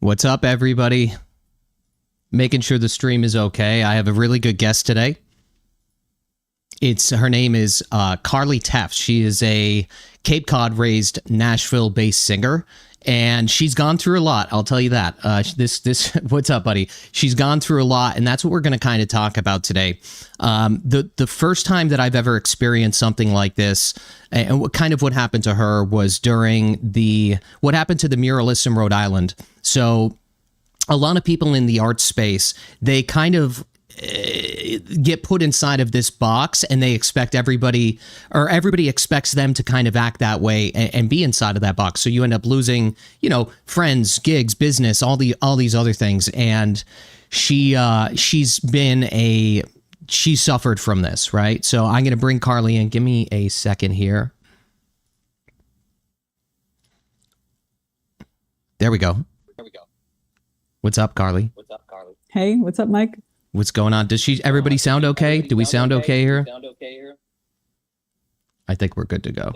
What's up, everybody? Making sure the stream is okay. I have a really good guest today. Her name is Carly Tefft. She is a Cape Cod raised Nashville based singer, and she's gone through a lot. I'll tell you that. What's up, buddy? She's gone through a lot, and that's what we're going to kind of talk about today. The first time that I've ever experienced something like this, and what happened to her was during what happened to the muralists in Rhode Island. So a lot of people in the art space, they kind of get put inside of this box, and they expect everybody expects them to kind of act that way and be inside of that box. So you end up losing, friends, gigs, business, all these other things. And she's suffered from this, right? So I'm going to bring Carly in. Give me a second here. There we go. What's up, Carly? Hey, what's up, Mike? What's going on? Does everybody sound okay? Do we sound okay here? I think we're good to go.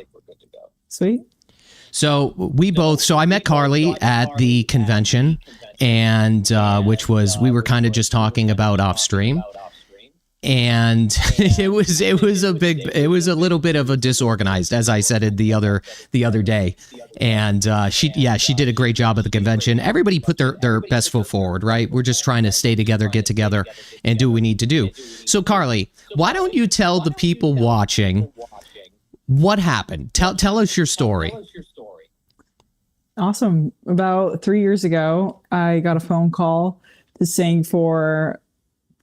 Sweet. So I met Carly at the convention, and we were kind of just talking about off stream. And it was a little bit of a disorganized, as I said it the other day. And she did a great job at the convention. Everybody put their best foot forward, right? We're just trying to stay together, get together, and do what we need to do. So Carly, why don't you tell the people watching what happened? Tell us your story. Awesome. About 3 years ago, I got a phone call to sing for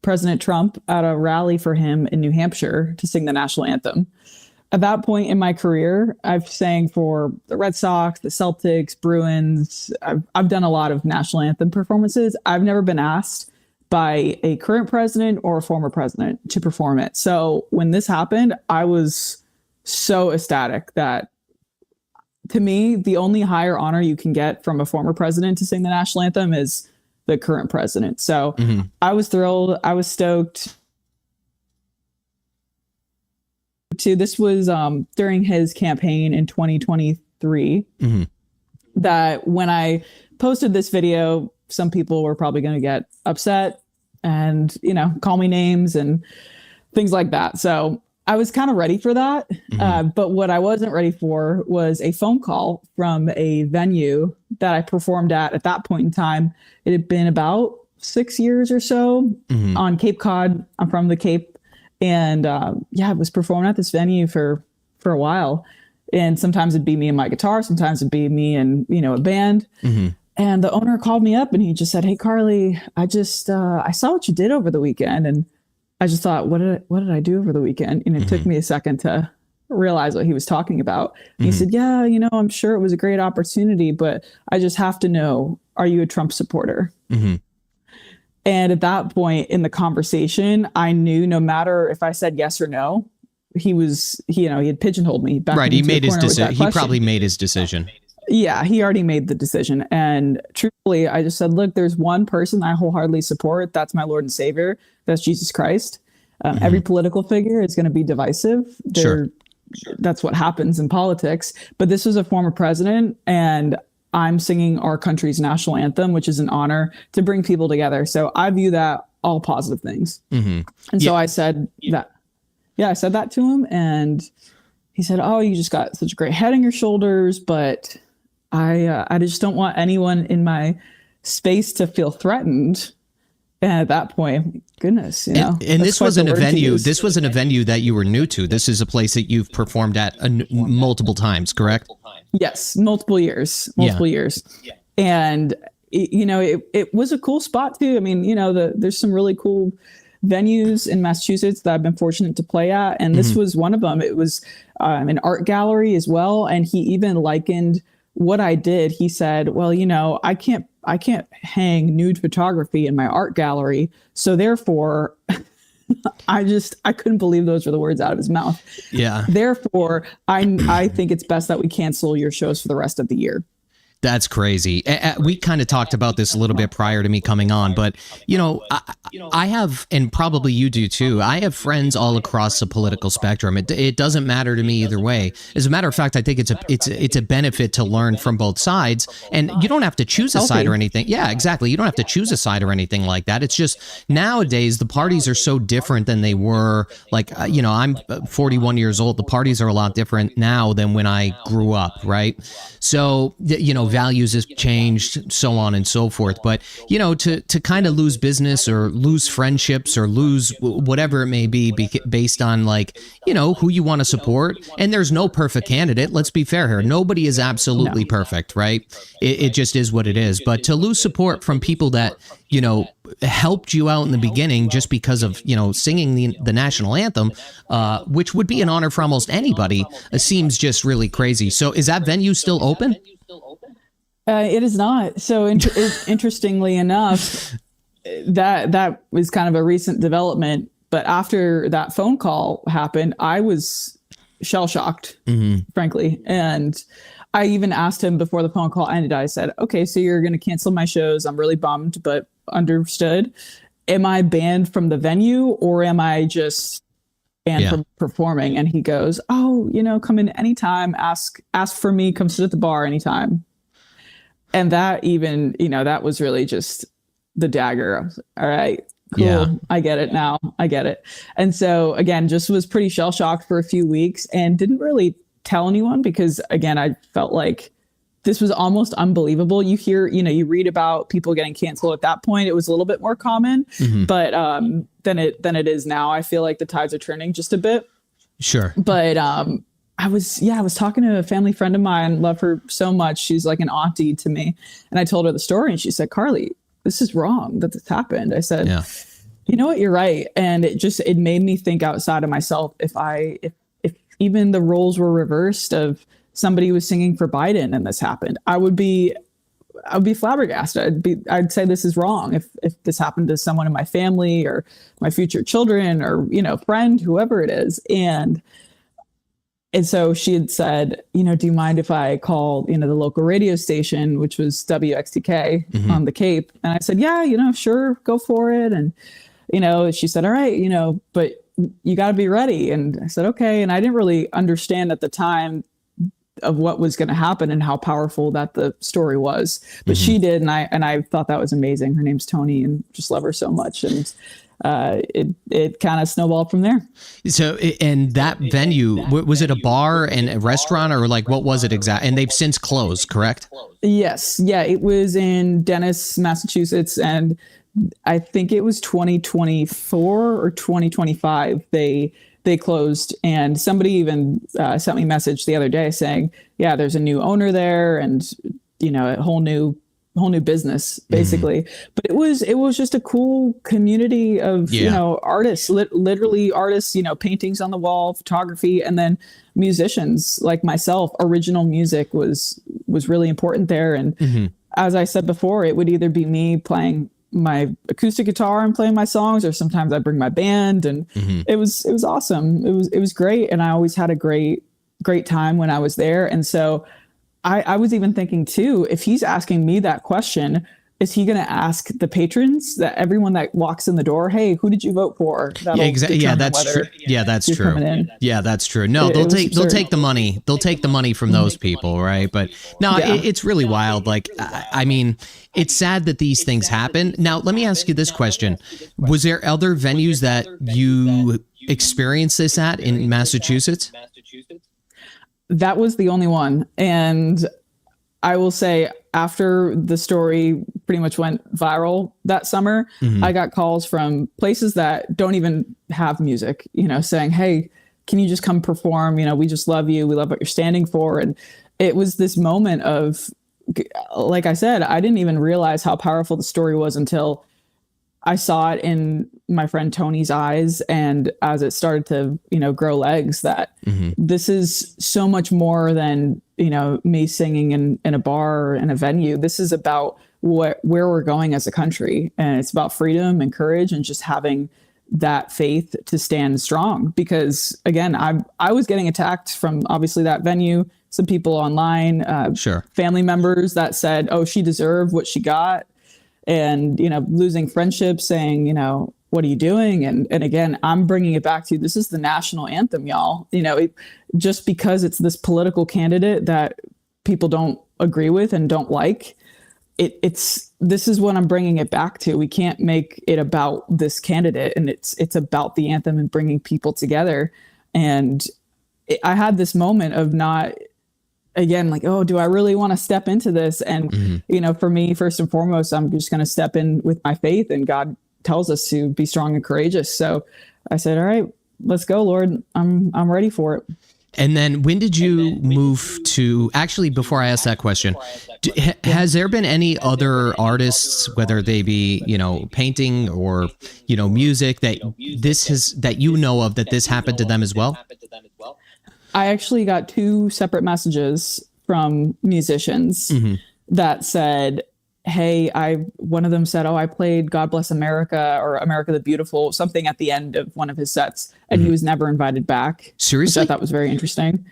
President Trump at a rally for him in New Hampshire to sing the National Anthem. At that point in my career, I've sang for the Red Sox, the Celtics, Bruins. I've done a lot of National Anthem performances. I've never been asked by a current president or a former president to perform it. So when this happened, I was so ecstatic that, to me, the only higher honor you can get from a former president to sing the National Anthem is the current president. So I was thrilled. I was stoked. This was during his campaign in 2023 that when I posted this video, some people were probably going to get upset and, call me names and things like that. So I was kind of ready for that. But what I wasn't ready for was a phone call from a venue that I performed at that point in time. It had been about 6 years or so on Cape Cod. I'm from the Cape. And I was performing at this venue for a while. And sometimes it'd be me and my guitar. Sometimes it'd be me and, a band. And the owner called me up and he just said, "Hey, Carly, I saw what you did over the weekend." And I just thought, what did I do over the weekend? And it took me a second to realize what he was talking about. And he said, "Yeah, I'm sure it was a great opportunity, but I just have to know, are you a Trump supporter?" And at that point in the conversation, I knew no matter if I said yes or no, he had pigeonholed me back. Right. He made his decision. He probably made his decision. Yeah, he already made the decision. And truthfully, I just said, look, there's one person I wholeheartedly support. That's my Lord and Savior. That's Jesus Christ. Every political figure is going to be divisive. Sure. That's what happens in politics. But this was a former president, and I'm singing our country's national anthem, which is an honor to bring people together. So I view that all positive things. And so I said that. Yeah, I said that to him, and he said, "Oh, you just got such a great head on your shoulders, but I just don't want anyone in my space to feel threatened." And at that point, goodness, And this wasn't a venue. This wasn't a venue that you were new to. This is a place that you've performed at multiple times, correct? Yes, multiple years. Yeah. And it was a cool spot too. I mean, there's some really cool venues in Massachusetts that I've been fortunate to play at, and this was one of them. It was an art gallery as well, and he even likened what I did. He said, "Well, I can't hang nude photography in my art gallery, so therefore I couldn't believe those were the words out of his mouth. Yeah. Therefore, I think it's best that we cancel your shows for the rest of the year." That's crazy. We kind of talked about this a little bit prior to me coming on, but I have, and probably you do too, I have friends all across the political spectrum. It doesn't matter to me either way. As a matter of fact, I think it's a benefit to learn from both sides, and you don't have to choose a side or anything. Yeah, exactly. You don't have to choose a side or anything like that. It's just nowadays the parties are so different than they were. Like, I'm 41 years old. The parties are a lot different now than when I grew up, right? So, values have changed, so on and so forth. But, to kind of lose business or lose friendships or lose whatever it may be based on who you want to support. And there's no perfect candidate. Let's be fair here. Nobody is absolutely perfect, right? It just is what it is. But to lose support from people that, helped you out in the beginning just because of, singing the national anthem, which would be an honor for almost anybody, seems just really crazy. So is that venue still open? It is not. So interestingly enough, that was kind of a recent development. But after that phone call happened, I was shell-shocked, frankly. And I even asked him before the phone call ended, I said, okay, so you're going to cancel my shows. I'm really bummed, but understood. Am I banned from the venue or am I just banned from performing? And he goes, oh, come in anytime, ask for me, come sit at the bar anytime. And that even, that was really just the dagger. I was like, all right, cool. Yeah. I get it now. I get it. And so again, just was pretty shell shocked for a few weeks and didn't really tell anyone because again, I felt like this was almost unbelievable. You hear, you read about people getting canceled at that point. It was a little bit more common, but than it is now. I feel like the tides are turning just a bit. Sure. But I was talking to a family friend of mine, love her so much. She's like an auntie to me. And I told her the story and she said, Carly, this is wrong that this happened. I said, you know what, you're right. And it made me think outside of myself. If even the roles were reversed of somebody was singing for Biden and this happened, I would be flabbergasted. I'd say this is wrong. If this happened to someone in my family or my future children or, friend, whoever it is. And so she had said, do you mind if I call, the local radio station, which was WXTK on the Cape? And I said, yeah, sure, go for it. And, she said, all right, but you got to be ready. And I said, okay. And I didn't really understand at the time of what was going to happen and how powerful that the story was, but she did. And I thought that was amazing. Her name's Tony and just love her so much. And it kind of snowballed from there. So, and that venue, was it a bar and a restaurant or what was it exactly? And they've since closed, correct? Yes. Yeah. It was in Dennis, Massachusetts. And I think it was 2024 or 2025. They closed, and somebody even sent me a message the other day saying, yeah, there's a new owner there and, a whole new business basically. But it was just a cool community of, artists, literally artists, paintings on the wall, photography, and then musicians like myself. Original music was really important there. And as I said before, it would either be me playing my acoustic guitar and playing my songs, or sometimes I bring my band, and it was awesome. It was great. And I always had a great time when I was there. And so I was even thinking too, if he's asking me that question, is he going to ask the patrons, that everyone that walks in the door, hey, who did you vote for? Yeah, exactly. Yeah, that's true. Yeah, that's true. Yeah, that's true. No, they'll take the money. They'll take the money from those people, right? But no, it's really wild. I mean, it's sad that these things happen. Now, let me ask you this question. Was there other venues that you experienced this at in Massachusetts? That was the only one. And I will say, after the story pretty much went viral that summer, I got calls from places that don't even have music, saying, hey, can you just come perform? We just love you. We love what you're standing for. And it was this moment of, like I said, I didn't even realize how powerful the story was until I saw it in my friend Tony's eyes. And as it started to, grow legs, that this is so much more than, me singing in a bar or in a venue. This is about where we're going as a country. And it's about freedom and courage and just having that faith to stand strong. Because again, I was getting attacked from obviously that venue, some people online, Sure. family members that said, oh, she deserved what she got. And, losing friendships, saying, what are you doing? And again, I'm bringing it back to, this is the national anthem, y'all. Just because it's this political candidate that people don't agree with and don't like, this is what I'm bringing it back to. We can't make it about this candidate, and it's about the anthem and bringing people together. And I had this moment of not, again, like, oh, do I really want to step into this? And, for me, first and foremost, I'm just going to step in with my faith, and God tells us to be strong and courageous. So I said, all right, let's go, Lord. I'm ready for it. And then when did you move to, actually, before I ask that question, has there been any other artists, whether they be, painting or, music, that that this happened to them as well? I actually got 2 separate messages from musicians that said, hey, one of them said, oh, I played God Bless America or America the Beautiful, something at the end of one of his sets, and he was never invited back. Seriously? Which I thought was very interesting.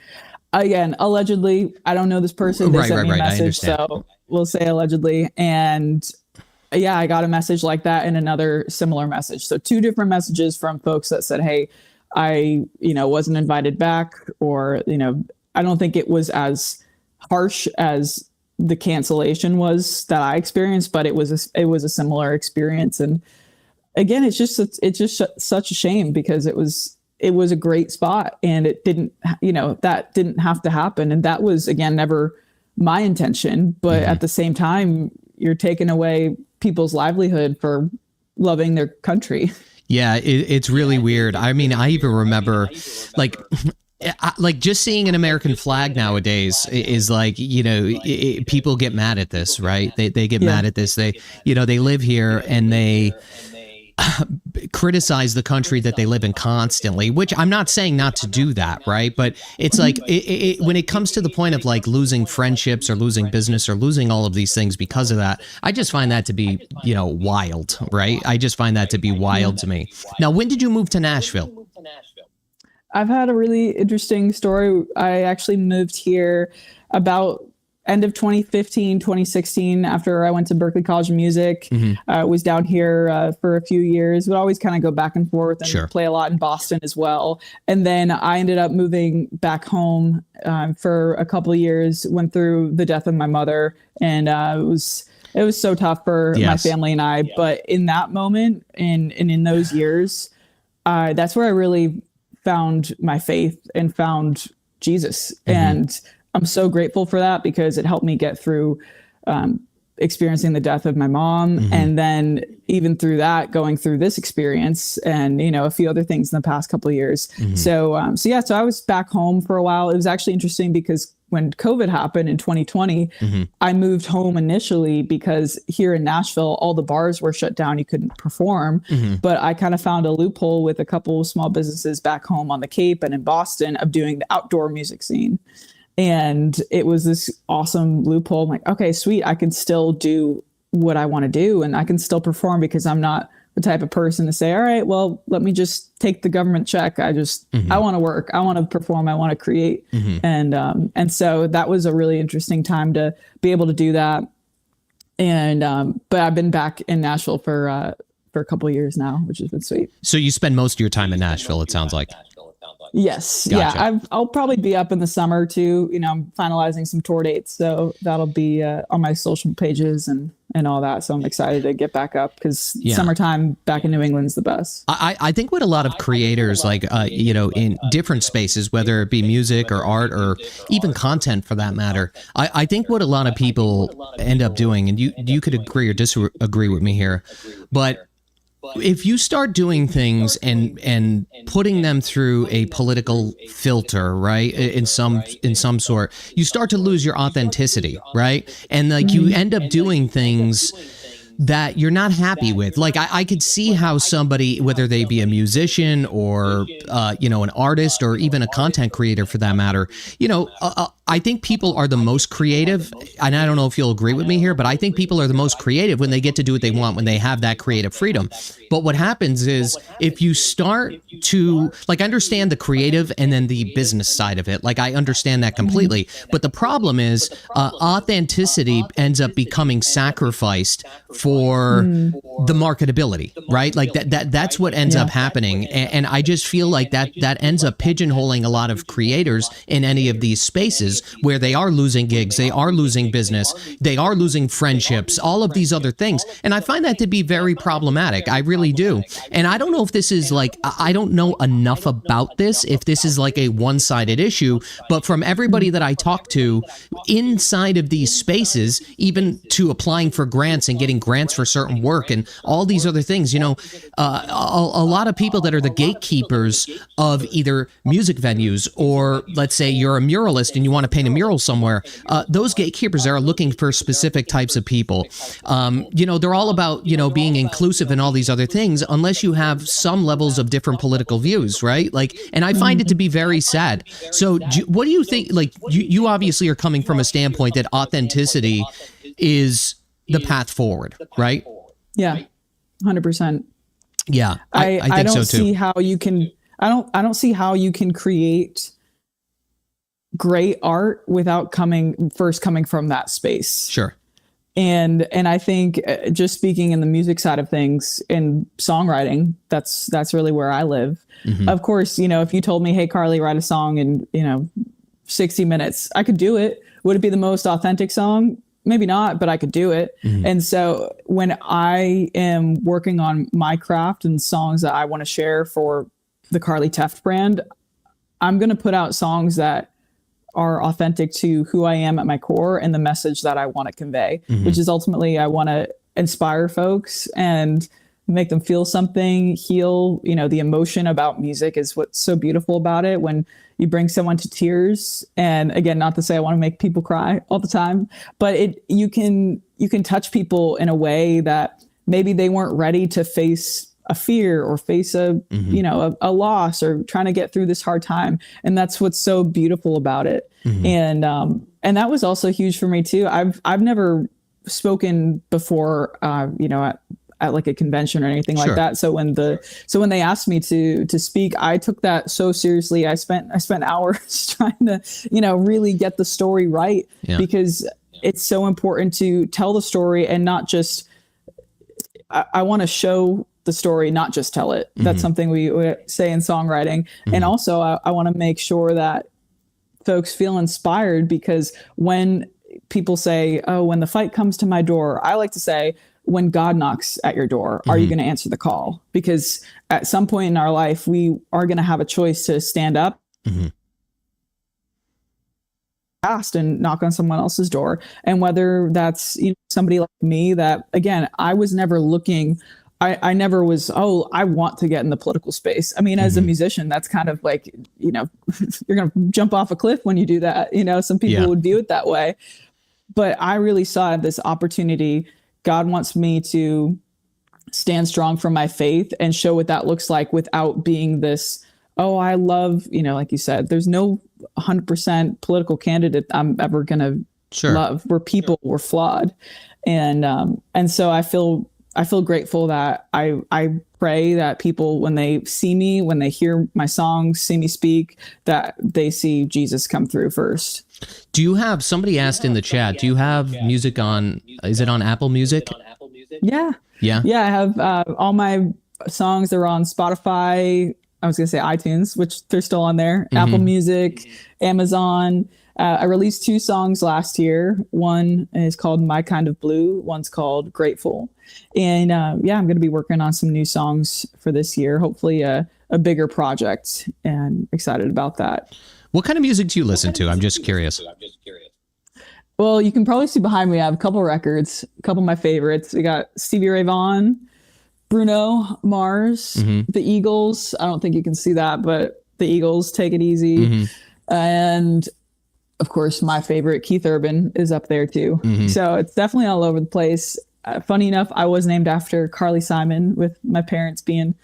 Again, allegedly, I don't know this person. They sent me a message, so we'll say allegedly. And yeah, I got a message like that and another similar message. So 2 different messages from folks that said, hey, I, wasn't invited back, or, I don't think it was as harsh as the cancellation was that I experienced, but it was a similar experience. And again, it's just such a shame, because it was a great spot, and it didn't, that didn't have to happen. And that was, again, never my intention, but at the same time, you're taking away people's livelihood for loving their country. Yeah, it's really weird. I mean, I even remember, like just seeing an American flag nowadays is like, people get mad at this, right? They get mad at this. They live here and they criticize the country that they live in constantly, which I'm not saying not to do that, right? But it's like when it comes to the point of like losing friendships or losing business or losing all of these things because of that, I just find that to be, wild, right? I just find that to be wild to me. Now, when did you move to Nashville? I've had a really interesting story. I actually moved here about end of 2015, 2016, after I went to Berklee College of Music. Was down here for a few years, would always kind of go back and forth and play a lot in Boston as well. And then I ended up moving back home for a couple of years, went through the death of my mother, and it was so tough for my family and I. But in that moment and in those years, that's where I really found my faith and found Jesus. And I'm so grateful for that, because it helped me get through experiencing the death of my mom. And then even through that, going through this experience and, a few other things in the past couple of years. So I was back home for a while. It was actually interesting because when COVID happened in 2020, I moved home initially because here in Nashville, all the bars were shut down. You couldn't perform. But I kind of found a loophole with a couple of small businesses back home on the Cape and in Boston of doing the outdoor music scene. And it was this awesome loophole. I'm like, okay, sweet. I can still do what I want to do, and I can still perform, because I'm not the type of person to say, all right, well, let me just take the government check. I want to work. I want to perform. I want to create. And so that was a really interesting time to be able to do that. And, but I've been back in Nashville for a couple of years now, which has been sweet. So you spend most of your time in Nashville, it sounds like. Yes. Gotcha. Yeah. I'll probably be up in the summer too. I'm finalizing some tour dates, so that'll be on my social pages and all that. So I'm excited to get back up, because summertime back in New England's the best. I think what a lot of creators like, in different spaces, whether it be music or art or even content for that matter, I think what a lot of people end up doing, and you could agree or disagree with me here, but if you start doing things and putting them through a political filter, right, in some sort, you start to lose your authenticity, right? And like you end up doing things that you're not happy with. Like I could see how somebody, whether they be a musician or an artist or even a content creator for that matter, I think people are the most creative, and I don't know if you'll agree with me here, but I think people are the most creative when they get to do what they want, when they have that creative freedom. But what happens is if you start to, like, understand the creative and then the business side of it, like I understand that completely. But the problem is authenticity ends up becoming sacrificed for the marketability, right? Like that's what ends up happening. And I just feel like that ends up pigeonholing a lot of creators in any of these spaces where they are losing gigs, they are losing business, they are losing friendships, all of these other things. And I find that to be very problematic. I really do. And I don't know if this is like, I don't know enough about this, if this is like a one-sided issue, but from everybody that I talk to inside of these spaces, even to applying for grants and getting grants for certain work and all these other things, a lot of people that are the gatekeepers of either music venues or let's say you're a muralist and you want to paint a mural somewhere, those gatekeepers are looking for specific types of people. They're all about, being inclusive and all these other things, unless you have some levels of different political views, right? Like, and I find it to be very sad. So what do you think? Like, you obviously are coming from a standpoint that authenticity is the path forward, right? Yeah, 100%. Yeah, I think I don't so too. see how you can. I don't see how you can create great art without coming from that space. Sure. And I think just speaking in the music side of things, in songwriting, that's really where I live. Mm-hmm. Of course, if you told me, hey, Carly, write a song in 60 minutes, I could do it. Would it be the most authentic song? Maybe not, but I could do it. Mm-hmm. And so when I am working on my craft and songs that I want to share for the Carly Tefft brand, I'm going to put out songs that are authentic to who I am at my core and the message that I want to convey, which is ultimately I want to inspire folks and make them feel something, heal, the emotion about music is what's so beautiful about it. When you bring someone to tears, and again, not to say I want to make people cry all the time, but you can touch people in a way that maybe they weren't ready to face a fear or face a loss or trying to get through this hard time. And that's what's so beautiful about it. And that was also huge for me too. I've never spoken before, at like a convention or anything like that. So when they asked me to speak, I took that so seriously. I spent hours trying to, really get the story right, because it's so important to tell the story and not just, I want to show the story, not just tell it. That's something we say in songwriting. And also I want to make sure that folks feel inspired, because when people say, oh, when the fight comes to my door, I like to say, when God knocks at your door, are you going to answer the call? Because at some point in our life, we are going to have a choice to stand up fast and knock on someone else's door. And whether that's somebody like me that, again, I was never looking, I never was, I want to get in the political space. I mean, as a musician, that's kind of like, you're going to jump off a cliff when you do that. Some people would view it that way. But I really saw this opportunity. God wants me to stand strong for my faith and show what that looks like without being this, I love, like you said, there's no 100% political candidate I'm ever going to love. We're people, we're flawed. And so I feel grateful that I pray that people, when they see me, when they hear my songs, see me speak, that they see Jesus come through first. Do you have, somebody asked in the chat, do you have music on, is it on Apple Music? Yeah. Yeah. Yeah. I have all my songs are on Spotify. I was going to say iTunes, which they're still on there. Apple Music, Amazon. I released 2 songs last year. One is called My Kind of Blue. One's called Grateful. And I'm going to be working on some new songs for this year. Hopefully a bigger project, and excited about that. What kind of music do you listen to? I'm just curious. Well, you can probably see behind me, I have a couple records, a couple of my favorites. We got Stevie Ray Vaughan, Bruno Mars, the Eagles. I don't think you can see that, but the Eagles, Take It Easy. And of course, my favorite, Keith Urban, is up there too. So it's definitely all over the place. funny enough, I was named after Carly Simon, with my parents being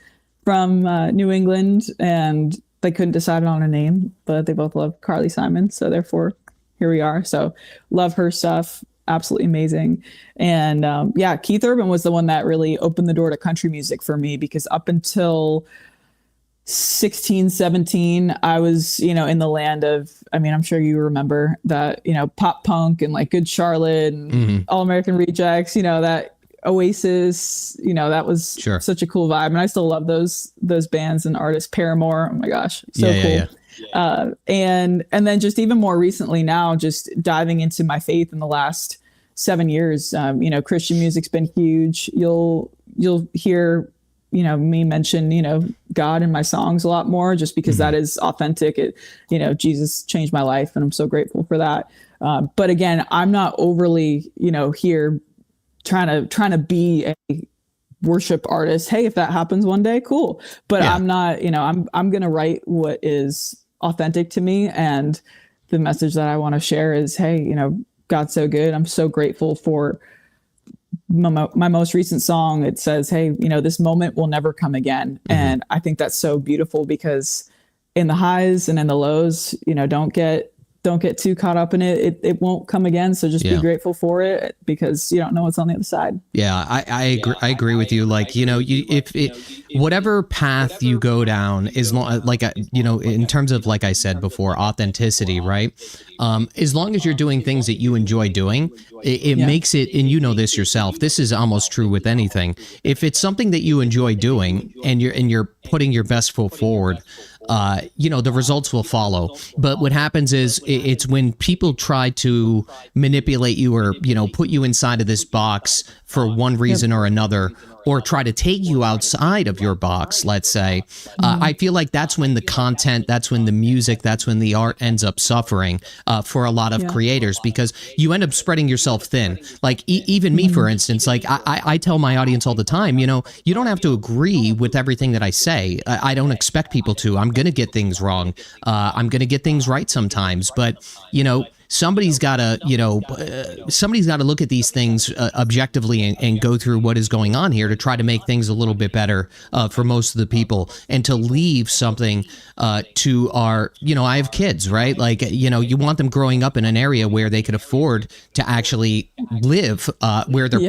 from New England, and they couldn't decide on a name, but they both love Carly Simon. So therefore, here we are. So love her stuff. Absolutely amazing. And yeah, Keith Urban was the one that really opened the door to country music for me, because up until 16, 17, I was, in the land of, I mean, I'm sure you remember that, pop punk and like Good Charlotte and All American Rejects, that Oasis, that was such a cool vibe. And I still love those bands and artists. Paramore, oh my gosh, so cool. Yeah. And then just even more recently now, just diving into my faith in the last 7 years, Christian music's been huge. You'll hear, me mention, God in my songs a lot more, just because that is authentic. It, Jesus changed my life, and I'm so grateful for that. But again, I'm not overly, here trying to be a worship artist. Hey, if that happens one day, cool. But I'm not, I'm going to write what is authentic to me. And the message that I want to share is, hey, God's so good. I'm so grateful for my most recent song. It says, hey, this moment will never come again. And I think that's so beautiful, because in the highs and in the lows, don't get too caught up in it. It won't come again. So just be grateful for it, because you don't know what's on the other side. Yeah, I agree with you. Like, whatever path you go down is in terms of, like I said before, authenticity, right? As long as you're doing things that you enjoy doing, it makes it, and this yourself, this is almost true with anything. If it's something that you enjoy doing and you're putting your best foot forward, the results will follow. But what happens is it's when people try to manipulate you or, put you inside of this box for one reason or another, or try to take you outside of your box, let's say, I feel like that's when the content, that's when the music, that's when the art ends up suffering for a lot of creators, because you end up spreading yourself thin. Like even me, for instance, like I tell my audience all the time, you don't have to agree with everything that I say. I don't expect people to. I'm going to get things wrong. I'm going to get things right sometimes, but, somebody's got to look at these things objectively and go through what is going on here to try to make things a little bit better for most of the people, and to leave something to our, I have kids, right? Like, you want them growing up in an area where they could afford to actually live where their,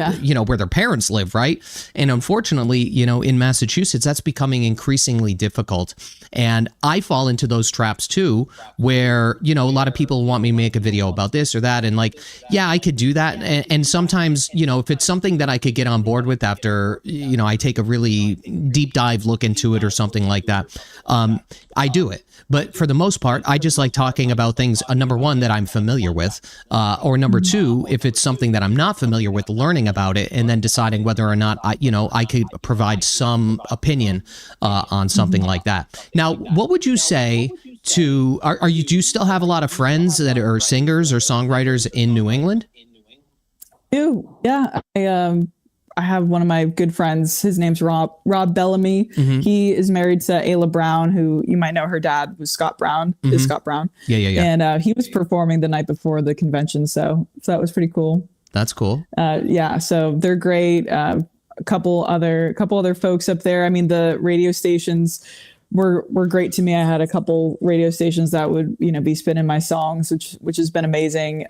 where their parents live, right? And unfortunately, in Massachusetts, that's becoming increasingly difficult. And I fall into those traps too, where, a lot of people want me to make a video about this or that. And like, yeah, I could do that. And sometimes, if it's something that I could get on board with after, I take a really deep dive look into it or something like that, I do it. But for the most part, I just like talking about things, number one, that I'm familiar with, or number two, if it's something that I'm not familiar with, learning about it and then deciding whether or not I could provide some opinion on something like that. Now, what would you say to, do you still have a lot of friends that are singers or songwriters in New England? Yeah. I have one of my good friends. His name's Rob Bellamy. He is married to Ayla Brown, who you might know. Her dad was Scott Brown. Is Scott Brown? Yeah. And he was performing the night before the convention, so that was pretty cool. That's cool. So they're great. A couple other folks up there. I mean, the radio stations were great to me. I had a couple radio stations that would, be spinning my songs, which has been amazing.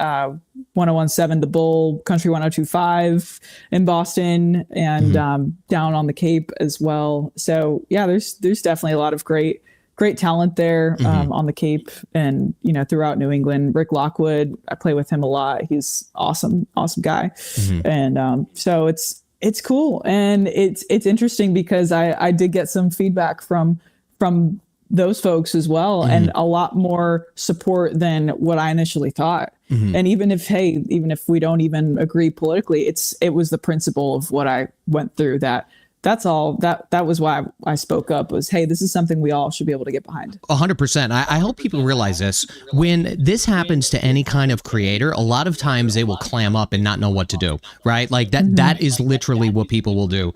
1017 The Bull, Country 1025 in Boston, and down on the Cape as well. So yeah, there's definitely a lot of great talent there on the Cape and, throughout New England. Rick Lockwood, I play with him a lot. He's awesome guy. And so it's cool. And it's interesting because I did get some feedback from those folks as well, and a lot more support than what I initially thought. And even if we don't even agree politically, it was the principle of what I went through that that's all. That was why I spoke up, was, hey, this is something we all should be able to get behind. 100%. I hope people realize this. When this happens to any kind of creator, a lot of times they will clam up and not know what to do, right? Like that is literally what people will do.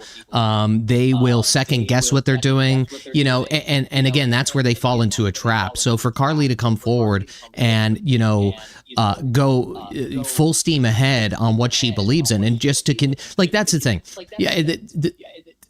They will second guess what they're doing, you know, and again, that's where they fall into a trap. So for Carly to come forward and, you know, go full steam ahead on what she believes in, and just to like, that's the thing. Yeah.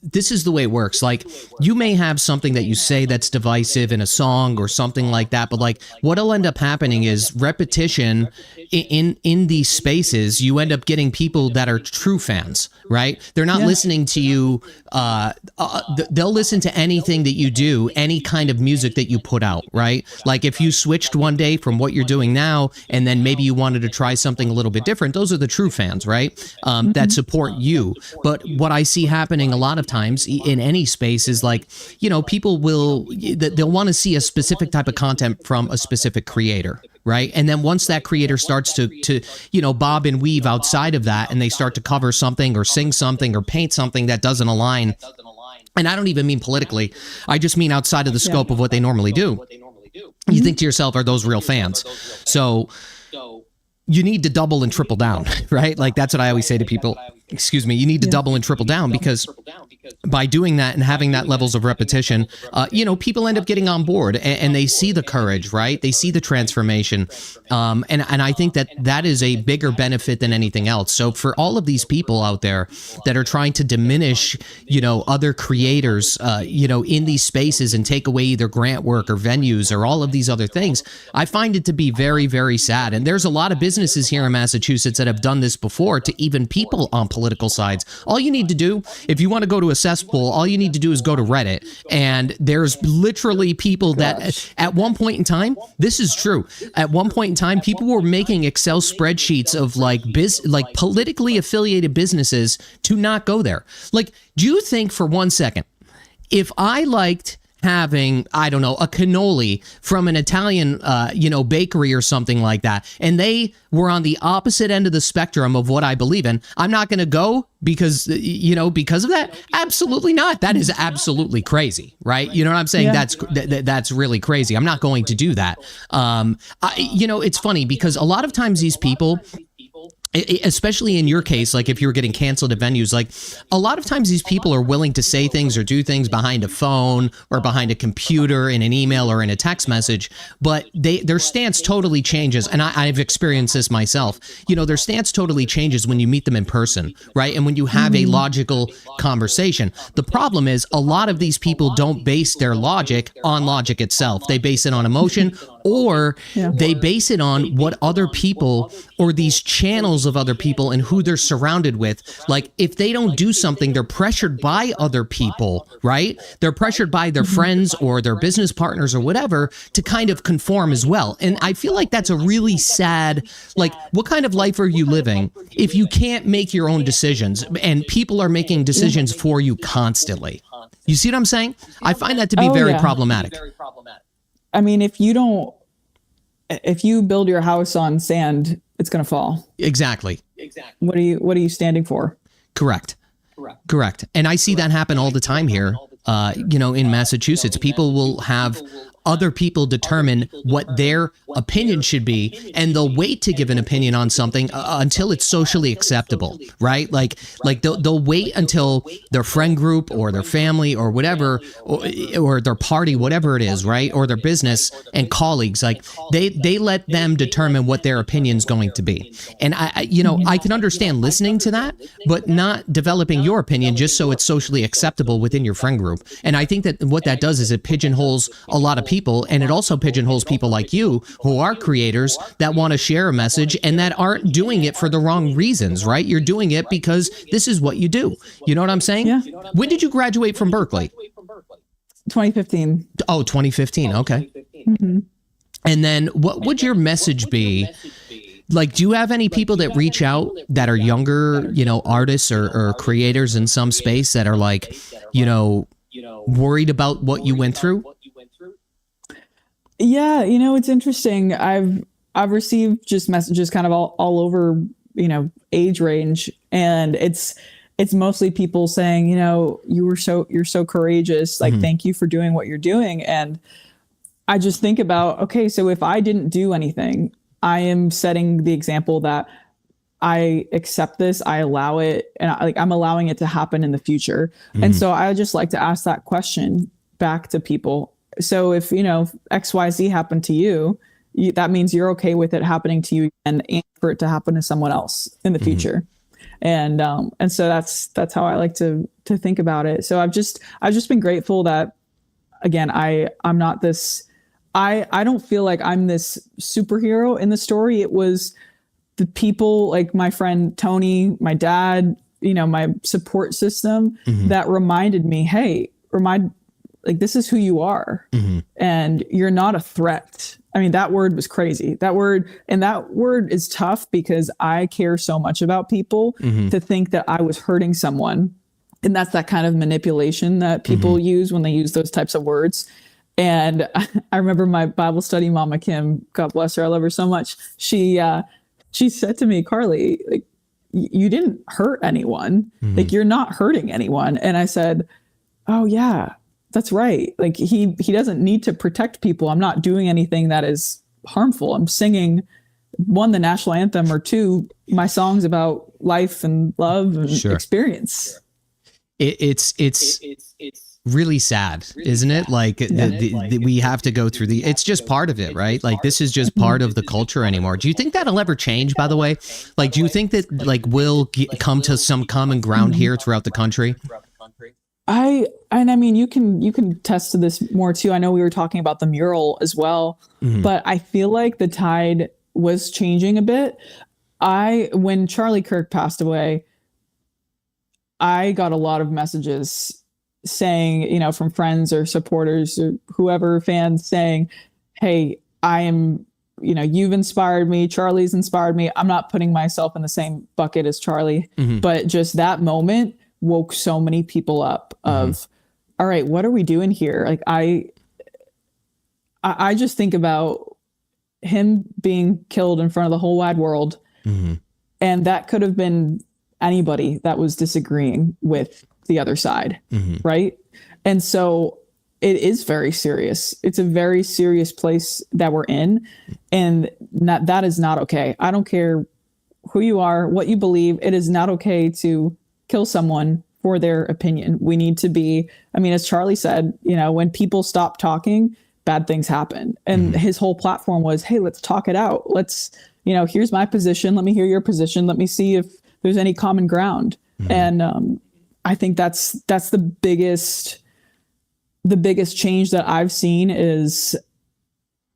This is the way it works. Like, you may have something that you say that's divisive in a song or something like that, but like what'll end up happening is repetition in these spaces. You end up getting people that are true fans, right? They're not listening to you. They'll listen to anything that you do, any kind of music that you put out, right? Like if you switched one day from what you're doing now, and then maybe you wanted to try something a little bit different, those are the true fans, right? That support you. But what I see happening a lot of times in any space is like, you know, people they'll want to see a specific type of content from a specific creator, right? And then once that creator starts to you know, bob and weave outside of that, and they start to cover something or sing something or paint something that doesn't align, and I don't even mean politically, I just mean outside of the scope of what they normally do, you think to yourself, are those real fans? So you need to double and triple down, right? Like that's what I always say to people. Excuse me. You need to double and triple down, because by doing that and having that levels of repetition, you know, people end up getting on board, and they see the courage, right? They see the transformation. And I think that is a bigger benefit than anything else. So for all of these people out there that are trying to diminish, you know, other creators, you know, in these spaces and take away either grant work or venues or all of these other things, I find it to be very, very sad. And there's a lot of businesses here in Massachusetts that have done this before to even people on political sides. All you need to do, if you want to go to a cesspool, all you need to do is go to Reddit. And there's literally people that at one point in time, this is true, at one point in time, people were making Excel spreadsheets of like politically affiliated businesses to not go there. Like, do you think for 1 second, if I liked having, I don't know, a cannoli from an Italian, you know, bakery or something like that, and they were on the opposite end of the spectrum of what I believe in, I'm not going to go because, you know, because of that? Absolutely not. That is absolutely crazy, right? You know what I'm saying? Yeah. That's really crazy. I'm not going to do that. You know, it's funny because a lot of times these people, especially in your case, like if you were getting canceled at venues, like a lot of times these people are willing to say things or do things behind a phone or behind a computer, in an email or in a text message, but their stance totally changes. And I've experienced this myself. You know, their stance totally changes when you meet them in person, right? And when you have a logical conversation. The problem is a lot of these people don't base their logic on logic itself. They base it on emotion, or they base it on what other people or these channels of other people and who they're surrounded with. Like if they don't do something, they're pressured by other people, right? They're pressured by their friends or their business partners or whatever to kind of conform as well. And I feel like that's a really sad, like, what kind of life are you living if you can't make your own decisions and people are making decisions for you constantly? You see what I'm saying? I find that to be very problematic. I mean, if you build your house on sand, it's going to fall. Exactly. What are you standing for? Correct. And I see that happen all the time here. You know, in Massachusetts, people will have other people determine what their opinion should be, and they'll wait to give an opinion on something until it's socially acceptable, right? Like they'll wait until their friend group or their family or whatever, or their party, whatever it is, right? Or their business and colleagues, like they let them determine what their opinion's going to be. And I can understand listening to that, but not developing your opinion just so it's socially acceptable within your friend group. And I think that what that does is it pigeonholes a lot of people, and it also pigeonholes people like you who are creators that want to share a message and that aren't doing it for the wrong reasons, right? You're doing it because this is what you do. You know what I'm saying? Yeah. When did you graduate from Berkeley? 2015. Oh, 2015. Okay. Mm-hmm. And then what would your message be? Like, do you have any people that reach out that are younger, you know, artists or creators in some space that are like, you know, worried about what you went through? Yeah, you know, it's interesting. I've received just messages kind of all over, you know, age range, and it's it's mostly people saying, you know, you're so courageous. Like, thank you for doing what you're doing. And I just think about, okay, so if I didn't do anything, I am setting the example that I accept this, I allow it, and I'm allowing it to happen in the future. And so I just like to ask that question back to people. So if, you know, XYZ happened to you, that means you're okay with it happening to you and for it to happen to someone else in the future. And so that's how I like to think about it. So I've just been grateful that, again, I'm not this, I don't feel like I'm this superhero in the story. It was the people like my friend Tony, my dad, you know, my support system that reminded me, hey, like, this is who you are, and you're not a threat. I mean, that word was crazy. That word is tough because I care so much about people to think that I was hurting someone. And that's that kind of manipulation that people use when they use those types of words. And I remember my Bible study mama, Kim, God bless her, I love her so much. She said to me, Carly, like, you didn't hurt anyone. Like, you're not hurting anyone. And I said, oh yeah, that's right. Like, he doesn't need to protect people. I'm not doing anything that is harmful. I'm singing, one, the national anthem, or two, my songs about life and love and experience. It's really sad, isn't it? Like, we have to go through it's just part of it, right? Like, this is just part of the culture anymore. Do you think that'll ever change, by the way? Like, do you think that, like, we'll come to some common ground here throughout the country? I mean, you can test to this more too. I know we were talking about the mural as well, but I feel like the tide was changing a bit. When Charlie Kirk passed away, I got a lot of messages saying, you know, from friends or supporters or whoever, fans, saying, hey, you know, you've inspired me. Charlie's inspired me. I'm not putting myself in the same bucket as Charlie, but just that moment woke so many people up of, all right, what are we doing here? Like, I just think about him being killed in front of the whole wide world. And that could have been anybody that was disagreeing with the other side. Right. And so it is very serious. It's a very serious place that we're in. And that is not okay. I don't care who you are, what you believe. It is not okay to kill someone for their opinion. We need to be, I mean, as Charlie said, you know, when people stop talking, bad things happen. And his whole platform was, hey, let's talk it out. Let's, you know, here's my position. Let me hear your position. Let me see if there's any common ground. And I think that's the biggest change that I've seen is,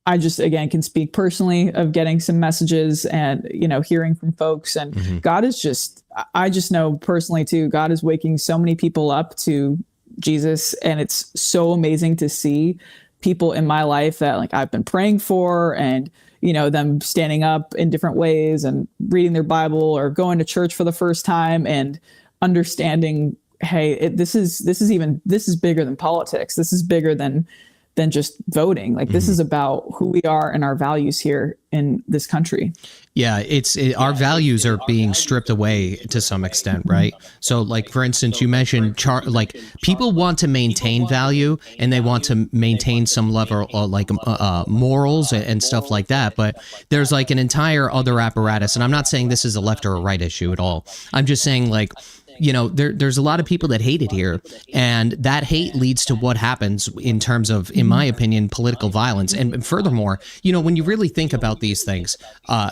I just, again, can speak personally of getting some messages and, you know, hearing from folks, and God is just, I just know personally too, God is waking so many people up to Jesus. And it's so amazing to see people in my life that, like, I've been praying for, and, you know, them standing up in different ways and reading their Bible or going to church for the first time and understanding, hey, this is bigger than politics. This is bigger than just voting. Like, this is about who we are and our values here in this country. Yeah, our values are being stripped away to some extent, right? So, like, for instance, you mentioned like, people want to maintain value and they want to maintain some level of, like, morals and stuff like that, but there's, like, an entire other apparatus. And I'm not saying this is a left or a right issue at all. I'm just saying, like, you know, there's a lot of people that hate it here, and that hate leads to what happens in terms of, in my opinion, political violence. And furthermore, you know, when you really think about these things,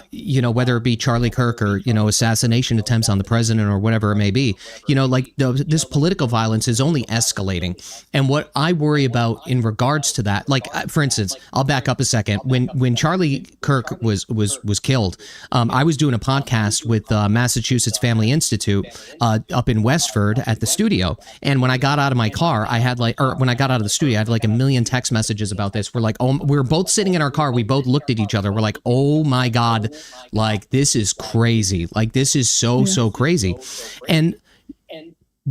you know, whether it be Charlie Kirk or, you know, assassination attempts on the president or whatever it may be, you know, like, this political violence is only escalating. And what I worry about in regards to that, like, for instance, I'll back up a second. When Charlie Kirk was killed, I was doing a podcast with Massachusetts Family Institute up in Westford at the studio. And when I got out of my car, when I got out of the studio, I had like a million text messages about this. We're like, oh, we were both sitting in our car. We both looked at each other. We're like, oh my God, like, this is crazy. Like, this is so crazy. And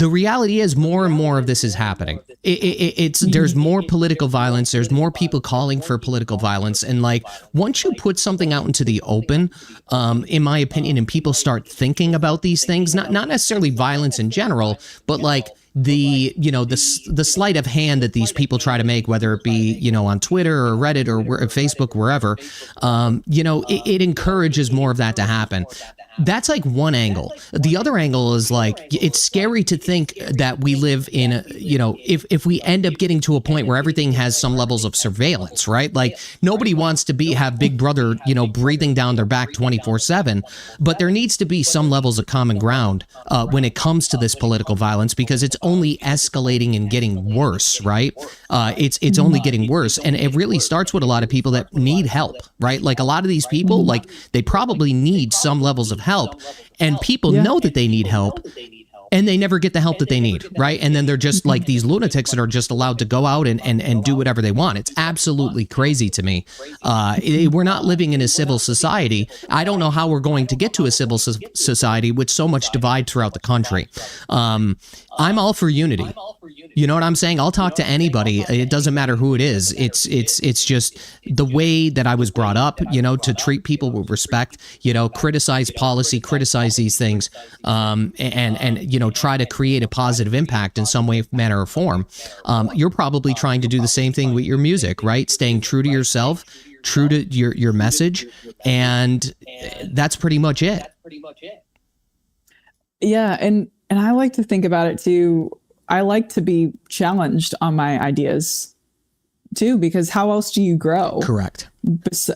The reality is more and more of this is happening. There's more political violence. There's more people calling for political violence. And like, once you put something out into the open, in my opinion, and people start thinking about these things, not necessarily violence in general, but like the sleight of hand that these people try to make, whether it be, on Twitter or Reddit or Facebook, wherever, it encourages more of that to happen. That's like one angle. The other angle is like, it's scary to think that we live in, if we end up getting to a point where everything has some levels of surveillance, right? Like nobody wants to have Big Brother, breathing down their back 24/7, but there needs to be some levels of common ground when it comes to this political violence, because it's only escalating and getting worse, right? It's only getting worse. And it really starts with a lot of people that need help, right? Like a lot of these people, like they probably need some levels of help, and people know that they need help, and they never get the help that they need, right? And then they're just like these lunatics that are just allowed to go out and do whatever they want. It's absolutely crazy to me. We're not living in a civil society. I don't know how we're going to get to a civil society with so much divide throughout the country. I'm all for unity. You know what I'm saying? I'll talk to anybody. It doesn't matter who it is. It's just the way that I was brought up, to treat people with respect, criticize policy, criticize these things, and try to create a positive impact in some way, manner, or form. You're probably trying to do the same thing with your music, right? Staying true to yourself, true to your message, and that's pretty much it. Yeah, and I like to think about it too. I like to be challenged on my ideas too, because how else do you grow? Correct.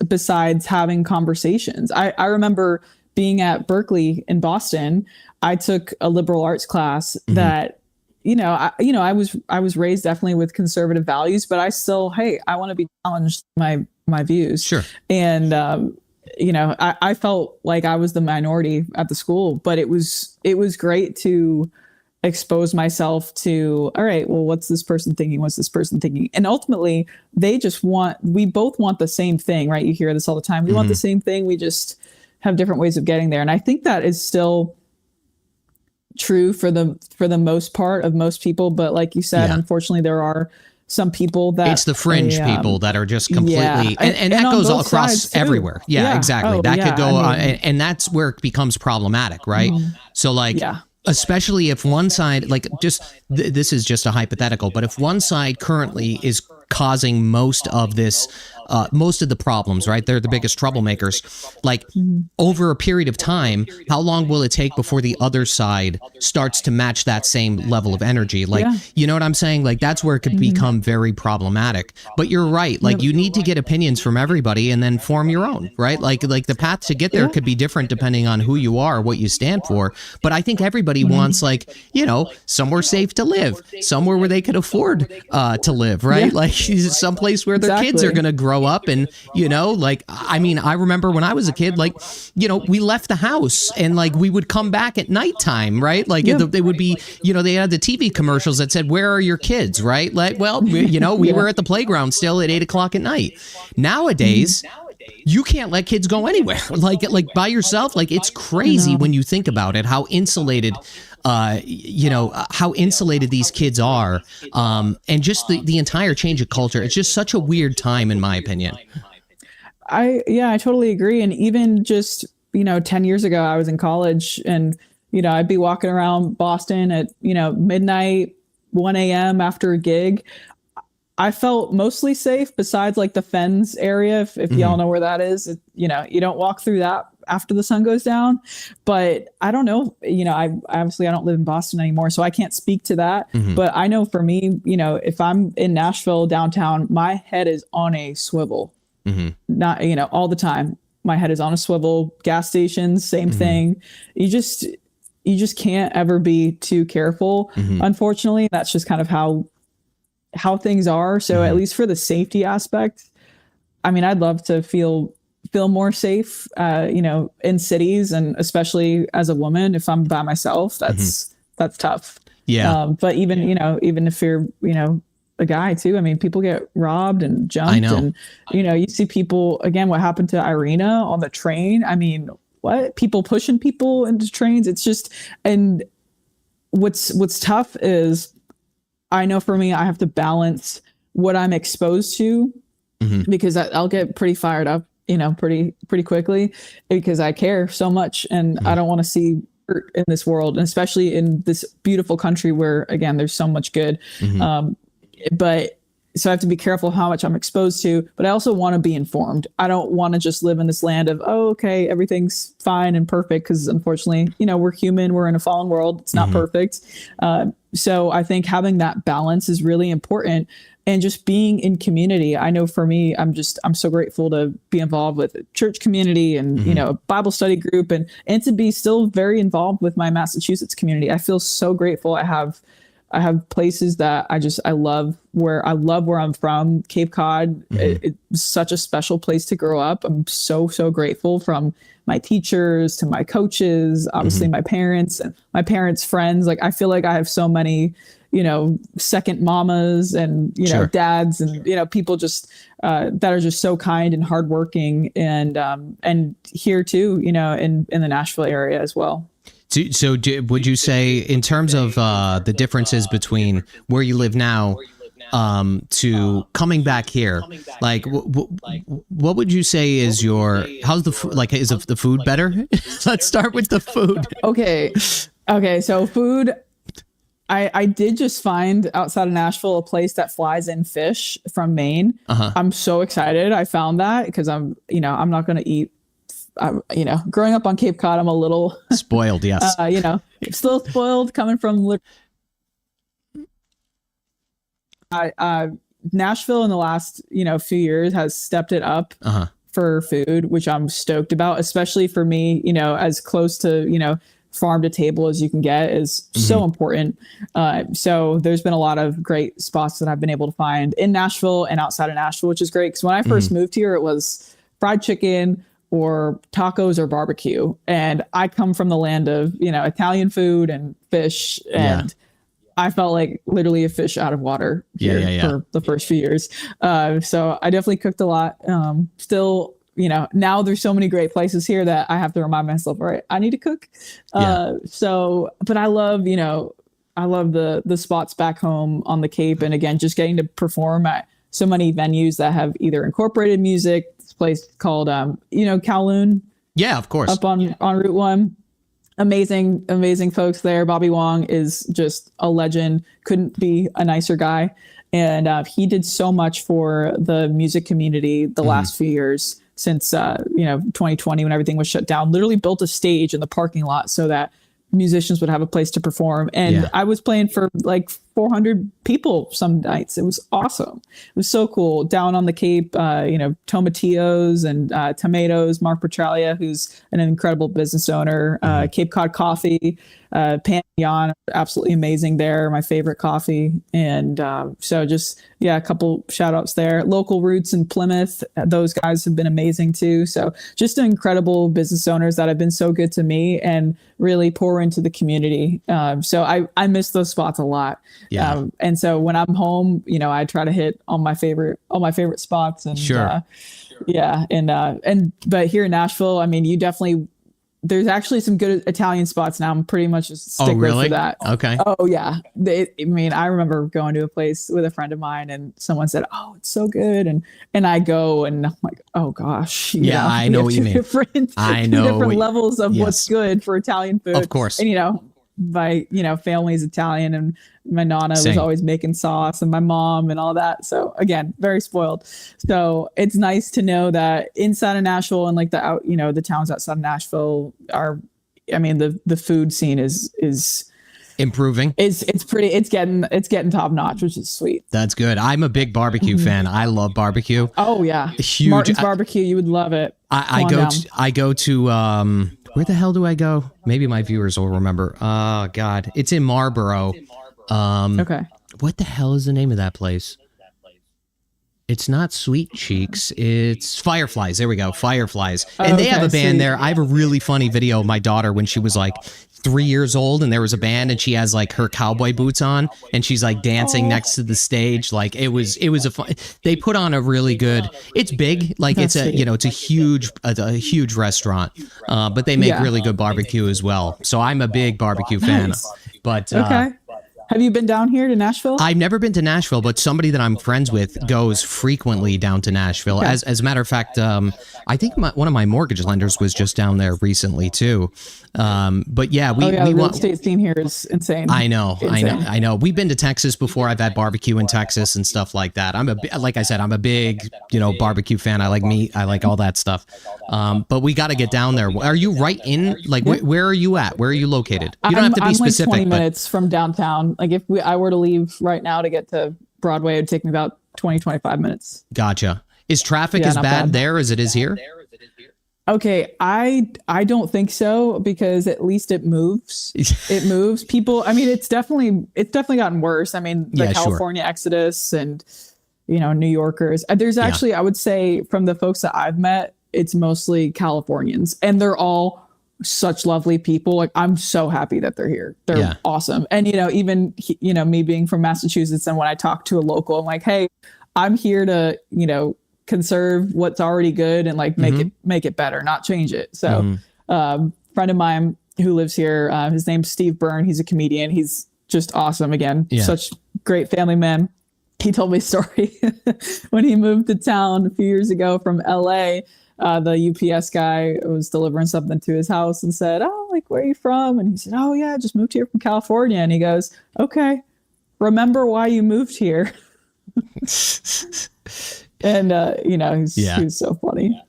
Besides having conversations. I remember being at Berkeley in Boston. I took a liberal arts class that, I was raised definitely with conservative values, but I still, I want to be challenged my views. Sure. And, I felt like I was the minority at the school, but it was great to expose myself to, all right, well, what's this person thinking? What's this person thinking? And ultimately we both want the same thing, right? You hear this all the time. We want the same thing. We just have different ways of getting there. And I think that is still true for the most part of most people. But like you said, unfortunately, there are some people that it's the fringe people that are just completely, and that goes all across everywhere. Yeah, exactly. That could go on, and that's where it becomes problematic, right? So like, especially if one side, like this is just a hypothetical, but if one side currently is causing most of this, most of the problems, right? They're the biggest troublemakers. Like over a period of time, how long will it take before the other side starts to match that same level of energy? Like, you know what I'm saying? Like that's where it could become very problematic. But you're right. Like you need to get opinions from everybody and then form your own, right? Like the path to get there could be different depending on who you are, what you stand for. But I think everybody wants somewhere safe to live, somewhere where they could afford to live, right? Like someplace where their kids are going to grow up. And, I remember when I was a kid, we left the house and we would come back at nighttime, right? Like they would be, they had the TV commercials that said, "Where are your kids?" Right? Like, well, we were at the playground still at 8:00 at night. Nowadays, you can't let kids go anywhere like by yourself. Like it's crazy when you think about it, how insulated how insulated these kids are, and just the entire change of culture. It's just such a weird time, in my opinion. I totally agree. And even just, 10 years ago, I was in college and, I'd be walking around Boston at, midnight, 1 a.m. after a gig. I felt mostly safe besides the Fens area. If y'all know where that is, you don't walk through that after the sun goes down, but I don't know, I don't live in Boston anymore, so I can't speak to that. But I know for me, if I'm in Nashville downtown, my head is on a swivel, not, all the time. My head is on a swivel. Gas stations, same thing. You just can't ever be too careful. Unfortunately, that's just kind of how things are. So at least for the safety aspect, I'd love to feel more safe, in cities, and especially as a woman, if I'm by myself, that's tough. Yeah. But even if you're, a guy too, people get robbed and jumped. I know. And, you see people, again, what happened to Irina on the train. What? People pushing people into trains. It's just, and what's tough is I know for me, I have to balance what I'm exposed to because I'll get pretty fired up, pretty quickly because I care so much and I don't want to see hurt in this world, and especially in this beautiful country where, again, there's so much good. But so I have to be careful how much I'm exposed to, but I also want to be informed. I don't want to just live in this land of, oh, okay, everything's fine and perfect. Because unfortunately, we're human. We're in a fallen world. It's not perfect. So I think having that balance is really important, and just being in community. I know for me, I'm so grateful to be involved with a church community and, a Bible study group and to be still very involved with my Massachusetts community. I feel so grateful. I have places that I love where I'm from. Cape Cod, it's such a special place to grow up. I'm so grateful, from my teachers to my coaches, obviously my parents and my parents' friends. Like, I feel like I have so many, second mamas and, dads and, people just that are just so kind and hardworking, and here too, in the Nashville area as well. So would you say, in terms of the differences between where you live now to coming back here, like what would you say is how's the food? Like, is the food better? Let's start with the food. Okay. So food, I did just find outside of Nashville a place that flies in fish from Maine. I'm so excited. I found that because I'm not going to eat. Growing up on Cape Cod, I'm a little spoiled. Yes. Still spoiled coming from Nashville in the last, few years has stepped it up for food, which I'm stoked about, especially for me, as close to, farm to table as you can get is so important. So there's been a lot of great spots that I've been able to find in Nashville and outside of Nashville, which is great. Because when I first moved here, it was fried chicken or tacos or barbecue. And I come from the land of, Italian food and fish. And I felt like literally a fish out of water here for the first few years. So I definitely cooked a lot. Still, now there's so many great places here that I have to remind myself, all right, I need to cook. But I love, the spots back home on the Cape. And again, just getting to perform at so many venues that have either incorporated music. This place called, Kowloon. Yeah, of course. Up on Route 1. Amazing folks there. Bobby Wong is just a legend. Couldn't be a nicer guy. And he did so much for the music community the last few years since, 2020 when everything was shut down. Literally built a stage in the parking lot so that musicians would have a place to perform. And I was playing for like 400 people some nights. It was awesome. It was so cool. Down on the Cape, Tomatillos and Tomatoes, Mark Petralia, who's an incredible business owner, Cape Cod Coffee, Pan Yon, absolutely amazing there. My favorite coffee. And so just, a couple shout outs there. Local Roots in Plymouth. Those guys have been amazing too. So just incredible business owners that have been so good to me and really pour into the community. So I miss those spots a lot. And so when I'm home, I try to hit all my favorite spots and but here in Nashville, I mean, there's actually some good Italian spots now. I'm pretty much a stickler for that. Okay. Oh yeah. I remember going to a place with a friend of mine and someone said, "Oh, it's so good." And I go and I'm like, "Oh gosh." I know what you mean. Different levels of what's good for Italian food. Of course. And my family's Italian and my nana was always making sauce and my mom and all that. So again, very spoiled. So it's nice to know that inside of Nashville and like the towns outside of Nashville the food scene is improving. It's getting top notch, which is sweet. That's good. I'm a big barbecue fan. I love barbecue. Oh yeah. Huge. Martin's Barbecue. You would love it. I go to where the hell do I go? Maybe my viewers will remember. Oh God, it's in Marlboro. Okay. What the hell is the name of that place? It's not Sweet Cheeks. It's Fireflies. There we go. Fireflies. And they have a band there. I have a really funny video of my daughter when she was like 3 years old and there was a band and she has like her cowboy boots on and she's like dancing next to the stage. Like it was a fun, they put on a really good, it's big. Like it's a huge restaurant. But they make really good barbecue as well. So I'm a big barbecue fan. But okay. Have you been down here to Nashville? I've never been to Nashville, but somebody that I'm friends with goes frequently down to Nashville. Okay. As a matter of fact, I think one of my mortgage lenders was just down there recently too. But yeah, we the real estate scene here is insane. I know. We've been to Texas before. I've had barbecue in Texas and stuff like that. Like I said, I'm a big, barbecue fan. I like meat. I like all that stuff. But we got to get down there. Are you right in, like, where are you at? Where are you located? You don't have to be specific. I'm like 20 minutes from downtown. Like if I were to leave right now to get to Broadway, it would take me about 20, 25 minutes. Gotcha. Is traffic as bad there as it is here? Okay, I don't think so, because at least it moves. It moves. People, I mean, it's definitely gotten worse. I mean, the California exodus and, New Yorkers. There's actually, I would say, from the folks that I've met, it's mostly Californians, and they're all such lovely people. Like, I'm so happy that they're here. They're awesome. And, even, me being from Massachusetts, and when I talk to a local, I'm like, hey, I'm here to, conserve what's already good and like make it better, not change it. So friend of mine who lives here, his name's Steve Byrne. He's a comedian. He's just awesome. Again, such great family man. He told me a story when he moved to town a few years ago from LA. The UPS guy was delivering something to his house and said, "Oh, like, where are you from?" And he said, "Oh yeah, I just moved here from California." And he goes, "Okay, remember why you moved here." And, he's so funny.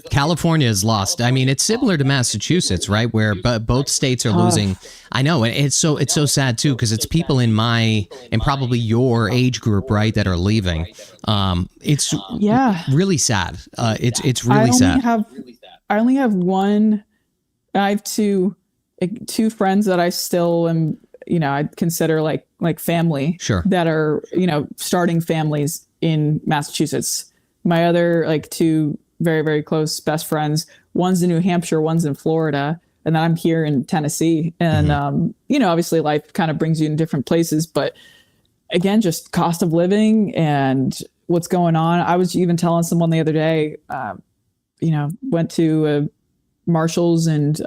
California is lost. I mean, it's similar to Massachusetts, right? Where both states are losing. I know. It's so sad too, because it's people in my and probably your age group, right, that are leaving. It's really sad. It's really sad. I only have one. I have two friends that I still am, I'd consider like family. Sure. That are, starting families in Massachusetts. My other two very, very close best friends, one's in New Hampshire, one's in Florida, and then I'm here in Tennessee. And, obviously life kind of brings you in different places, but again, just cost of living and what's going on. I was even telling someone the other day, went to Marshall's and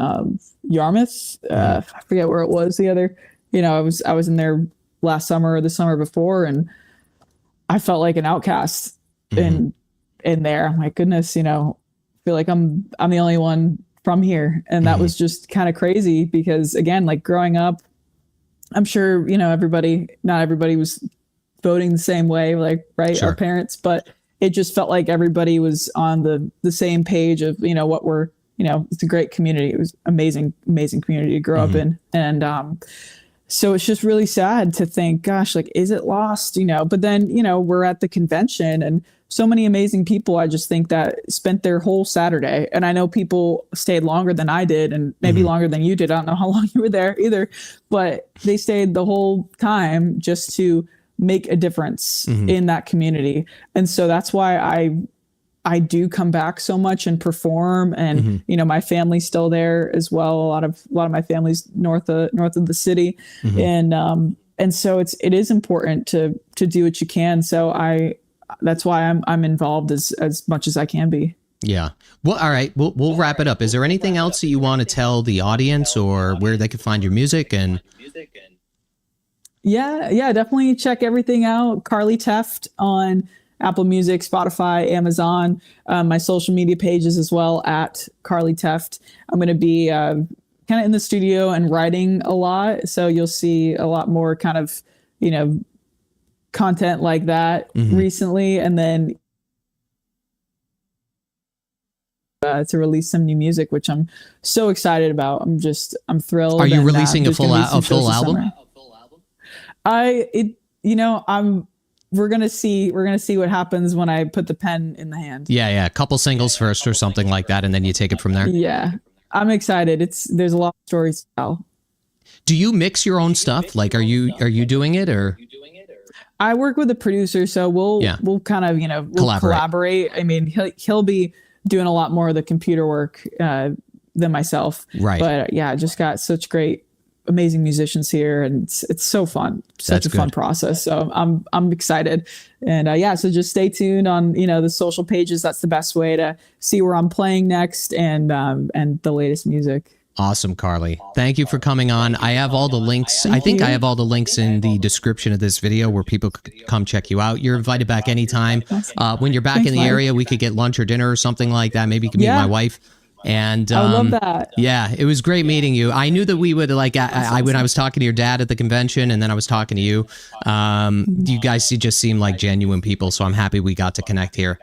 Yarmouth. I forget where it was the other, I was in there last summer or the summer before, and I felt like an outcast in there. My goodness, feel like I'm the only one from here. And that was just kind of crazy, because again, like growing up, I'm sure, not everybody was voting the same way, like, right. Sure. Our parents, but it just felt like everybody was on the same page of, what we're, it's a great community. It was amazing community to grow up in. And, so it's just really sad to think, gosh, like, is it lost? But then, we're at the convention, and so many amazing people, I just think, that spent their whole Saturday. And I know people stayed longer than I did, and maybe longer than you did. I don't know how long you were there either, but they stayed the whole time just to make a difference in that community. And so that's why I do come back so much and perform, and my family's still there as well. A lot of my family's north of the city, and so it is important to do what you can. So that's why I'm involved as much as I can be. Yeah. Well, all right. We'll wrap it up. Is there anything else that you want to tell the audience, or where they can find your music? And yeah, definitely check everything out. Carly Tefft on Apple Music, Spotify, Amazon, my social media pages as well, at Carly Tefft. I'm going to be kind of in the studio and writing a lot. So you'll see a lot more kind of, content like that recently. And then to release some new music, which I'm so excited about. I'm thrilled. Are you releasing a full album? We're gonna see what happens when I put the pen in the hand. Yeah. A couple singles first or something like that, and then you take it from there. Yeah, I'm excited. There's a lot of stories to tell. Do you mix your own stuff? Like, are you doing it, or? I work with a producer, so we'll kind of collaborate. I mean, he'll be doing a lot more of the computer work than myself. Right. But I just got such great, amazing musicians here, and it's so fun. Such a fun process. So I'm excited. And so just stay tuned on the social pages. That's the best way to see where I'm playing next, and the latest music. Awesome, Carly. Thank you for coming on. I have all the links. I think I have all the links in the description of this video where people could come check you out. You're invited back anytime. When you're back in the area, we could get lunch or dinner or something like that. Maybe you could meet my wife. And I love that. Yeah, it was great meeting you. I knew that we would when I was talking to your dad at the convention, and then I was talking to you. You guys just seem like genuine people, so I'm happy we got to connect here.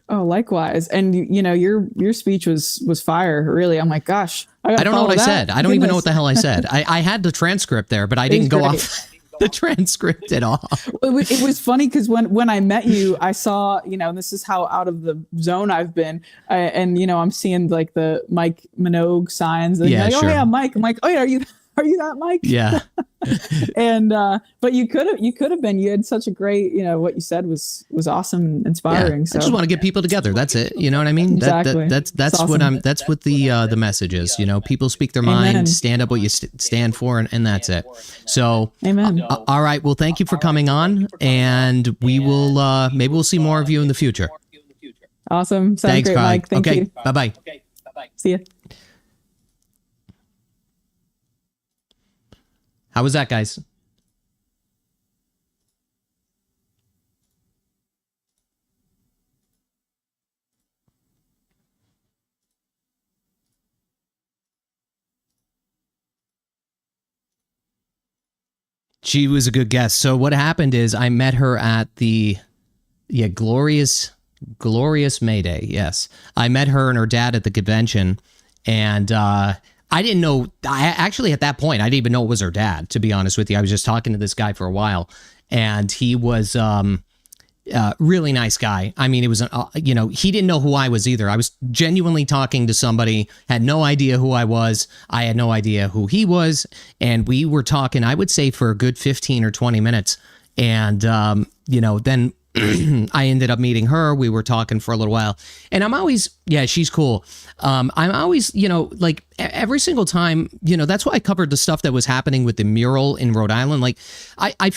Oh, likewise. And your speech was fire. Really, I'm like, gosh, I don't know what I said. I don't even know what the hell I said. I had the transcript there, but I didn't go off the transcript at all. It was funny because when I met you, I saw, and this is how out of the zone I've been. And I'm seeing like the Mike Minogue signs. And yeah, like, sure. Oh yeah, Mike. I'm like, oh yeah, are you that Mike? Yeah. And but you could have been. You had such a great, what you said was awesome and inspiring. Yeah. So I just want to get people together. That's it. You know what I mean? Exactly. That's awesome. that's what the message is. People speak their mind, stand up what you stand for, and that's it. So Amen. All right. Well, thank you for coming on, and we will maybe we'll see more of you in the future. Awesome. Sounds Thanks, great, Carly. Mike. Thank you. Bye-bye. See ya. How was that, guys? She was a good guest. So what happened is I met her at the glorious May Day. Yes. I met her and her dad at the convention, and I didn't know. I actually, at that point, I didn't even know it was her dad, to be honest with you. I was just talking to this guy for a while, and he was really nice guy. I mean, it was, he didn't know who I was either. I was genuinely talking to somebody, had no idea who I was. I had no idea who he was. And we were talking, I would say, for a good 15 or 20 minutes. And, then I ended up meeting her. We were talking for a little while, and I'm always, she's cool. I'm always, like every single time, that's why I covered the stuff that was happening with the mural in Rhode Island. Like I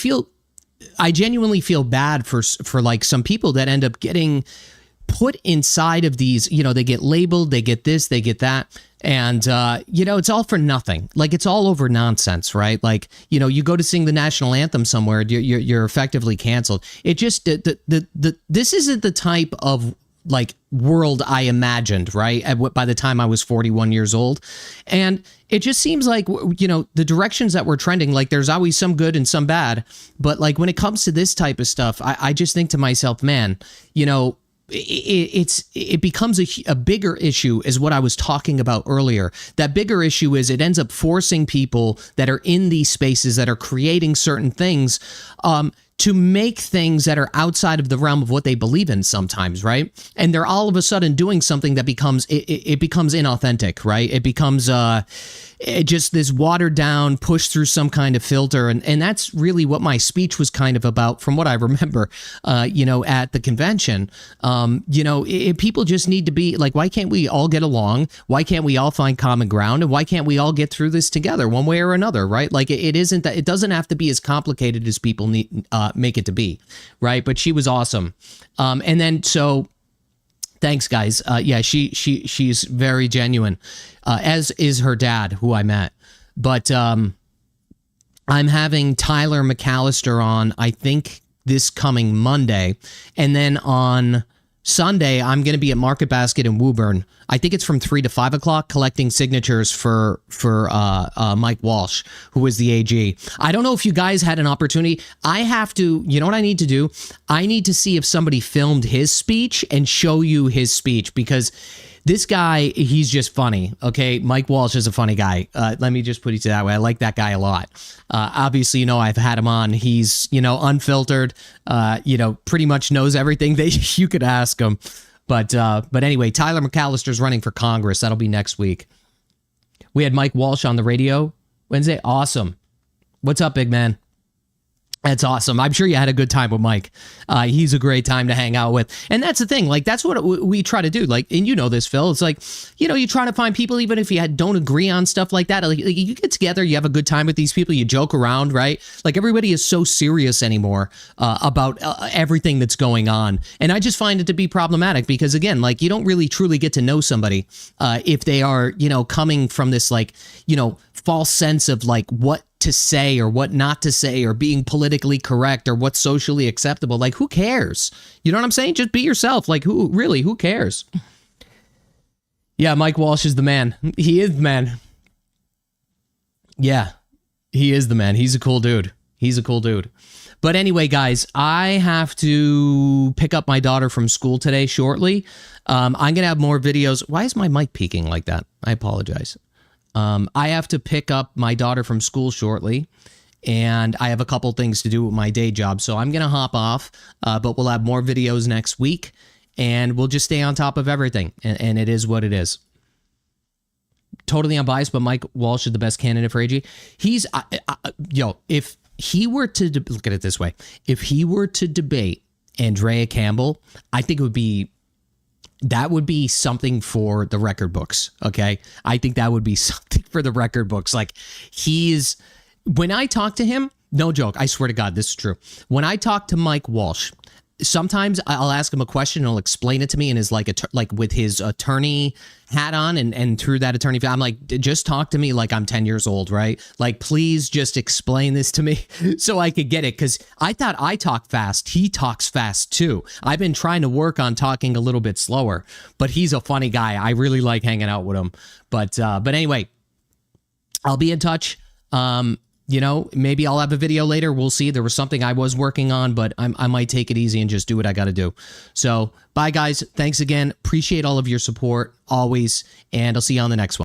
genuinely feel bad for like some people that end up getting put inside of these, they get labeled, they get this, they get that. And, it's all for nothing. Like, it's all over nonsense, right? Like, you go to sing the national anthem somewhere, you're effectively canceled. It just, this isn't the type of like world I imagined, right? By the time I was 41 years old. And it just seems like, the directions that we're trending, like there's always some good and some bad. But like when it comes to this type of stuff, I just think to myself, man, it becomes a bigger issue, is what I was talking about earlier. That bigger issue is it ends up forcing people that are in these spaces that are creating certain things to make things that are outside of the realm of what they believe in sometimes, right? And they're all of a sudden doing something that becomes it becomes inauthentic, right? It becomes just this watered down, push through some kind of filter. And that's really what my speech was kind of about, from what I remember, at the convention. People just need to be like, why can't we all get along? Why can't we all find common ground? And why can't we all get through this together one way or another, right? Like it isn't that, it doesn't have to be as complicated as people make it to be, right? But she was awesome. And then, so thanks, guys. She's very genuine, as is her dad, who I met. But I'm having Tyler McAllister on, I think, this coming Monday. And then on Sunday, I'm going to be at Market Basket in Woburn. I think it's from 3 to 5 o'clock, collecting signatures for Mike Walsh, who is the AG. I don't know if you guys had an opportunity. I have to, you know what I need to do? I need to see if somebody filmed his speech and show you his speech, because this guy, he's just funny, okay? Mike Walsh is a funny guy. Let me just put it that way. I like that guy a lot. Obviously, I've had him on. He's, unfiltered, pretty much knows everything that you could ask him. But anyway, Tyler McAllister's running for Congress. That'll be next week. We had Mike Walsh on the radio Wednesday. Awesome. What's up, big man? That's awesome. I'm sure you had a good time with Mike. He's a great time to hang out with. And that's the thing. Like, that's what we try to do. Like, and you know this, Phil. It's like, you know, you try to find people, even if you don't agree on stuff like that. Like, you get together, you have a good time with these people, you joke around, right? Like, everybody is so serious anymore about everything that's going on. And I just find it to be problematic because, again, like, you don't really truly get to know somebody if they are, you know, coming from this, like, you know, false sense of like what to say or what not to say or being politically correct or what's socially acceptable. Like, who cares? You know what I'm saying? Just be yourself. Like, who cares? Yeah, Mike Walsh is the man. He is the man. Yeah, he is the man. He's a cool dude. He's a cool dude. But anyway, guys, I have to pick up my daughter from school today shortly. I'm going to have more videos. Why is my mic peaking like that? I apologize. I have to pick up my daughter from school shortly, and I have a couple things to do with my day job. So I'm going to hop off, but we'll have more videos next week, and we'll just stay on top of everything. And it is what it is. Totally unbiased, but Mike Walsh is the best candidate for AG. He's, if he were to, look at it this way, if he were to debate Andrea Campbell, I think that would be something for the record books, okay? I think that would be something for the record books. Like, when I talk to him, no joke, I swear to God, this is true. When I talk to Mike Walsh, sometimes I'll ask him a question and he'll explain it to me in his like with his attorney hat on and through that attorney, I'm like, just talk to me like I'm 10 years old, right? Like, please just explain this to me so I could get it. Cause I thought I talk fast. He talks fast too. I've been trying to work on talking a little bit slower, but he's a funny guy. I really like hanging out with him. But anyway, I'll be in touch. You know, maybe I'll have a video later. We'll see. There was something I was working on, but I might take it easy and just do what I got to do. So bye, guys. Thanks again. Appreciate all of your support always. And I'll see you on the next one.